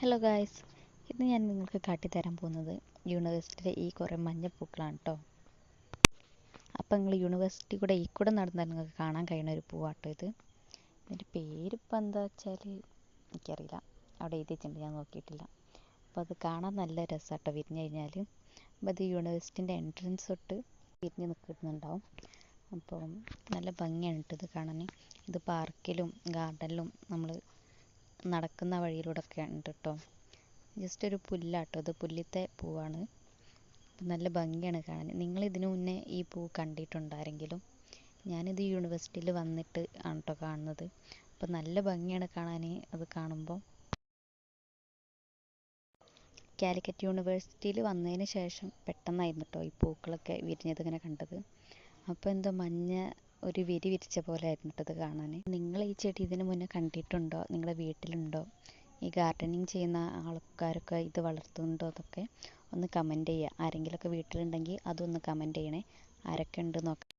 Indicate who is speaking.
Speaker 1: Hello guys, ഇന്ന് ഞാൻ നിങ്ങൾക്ക് കാട്ടിത്തരാൻ പോകുന്നത് യൂണിവേഴ്സിറ്റിയിലെ ഈ കുറേ മഞ്ഞപ്പൂക്കളാണ് കേട്ടോ. അപ്പം നിങ്ങൾ യൂണിവേഴ്സിറ്റി കൂടെ ഈ കൂടെ നടന്നാൽ നിങ്ങൾക്ക് കാണാൻ കഴിയുന്ന ഒരു പൂവാട്ടോ ഇത്. ഇതിൻ്റെ പേരിപ്പോൾ എന്താ വെച്ചാൽ എനിക്കറിയില്ല, അവിടെ എഴുതിയിട്ടുണ്ട്, ഞാൻ നോക്കിയിട്ടില്ല. അപ്പോൾ അത് കാണാൻ നല്ല രസമാട്ടോ വിരിഞ്ഞ് കഴിഞ്ഞാൽ. അപ്പോൾ അത് യൂണിവേഴ്സിറ്റിൻ്റെ എൻട്രൻസ് തൊട്ട് വിരിഞ്ഞ് നിൽക്കുന്നുണ്ടാവും. അപ്പോൾ നല്ല ഭംഗിയാണ് കേട്ടോ ഇത് കാണാൻ. ഇത് പാർക്കിലും ഗാർഡനിലും നമ്മൾ നടക്കുന്ന വഴിയിലൂടെ ഒക്കെ ഉണ്ട് കേട്ടോ. ജസ്റ്റ് ഒരു പുല്ലാട്ടോ, ഇത് പുല്ലിത്തെ പൂവാണ്. നല്ല ഭംഗിയാണ് കാണാൻ. നിങ്ങൾ ഇതിനു മുന്നേ ഈ പൂ കണ്ടിട്ടുണ്ടോ ആരെങ്കിലും? ഞാനിത് യൂണിവേഴ്സിറ്റിയിൽ വന്നിട്ട് ആണ് കേട്ടോ കാണുന്നത്. അപ്പോൾ നല്ല ഭംഗിയാണ് കാണാൻ അത് കാണുമ്പോൾ. കാലിക്കറ്റ് യൂണിവേഴ്സിറ്റിയിൽ വന്നതിന് ശേഷം പെട്ടെന്നായിരുന്നു കേട്ടോ ഈ പൂക്കളൊക്കെ വിരിഞ്ഞത് ഇങ്ങനെ കണ്ടത്. അപ്പോൾ എന്തോ മഞ്ഞ ഒരു വിരി വിരിച്ച പോലെ ആയിരുന്നു കേട്ടോ ഇത് കാണാൻ. നിങ്ങൾ ഈ ചെടി ഇതിന് മുന്നേ കണ്ടിട്ടുണ്ടോ? നിങ്ങളുടെ വീട്ടിലുണ്ടോ? ഈ ഗാർഡനിങ് ചെയ്യുന്ന ആൾക്കാരൊക്കെ ഇത് വളർത്തുന്നുണ്ടോ എന്നൊക്കെ ഒന്ന് കമൻറ്റ് ചെയ്യുക. ആരെങ്കിലുമൊക്കെ വീട്ടിലുണ്ടെങ്കിൽ അതൊന്ന് കമൻറ്റ് ചെയ്യണേ. ആരൊക്കെ ഉണ്ട് നോക്കാം.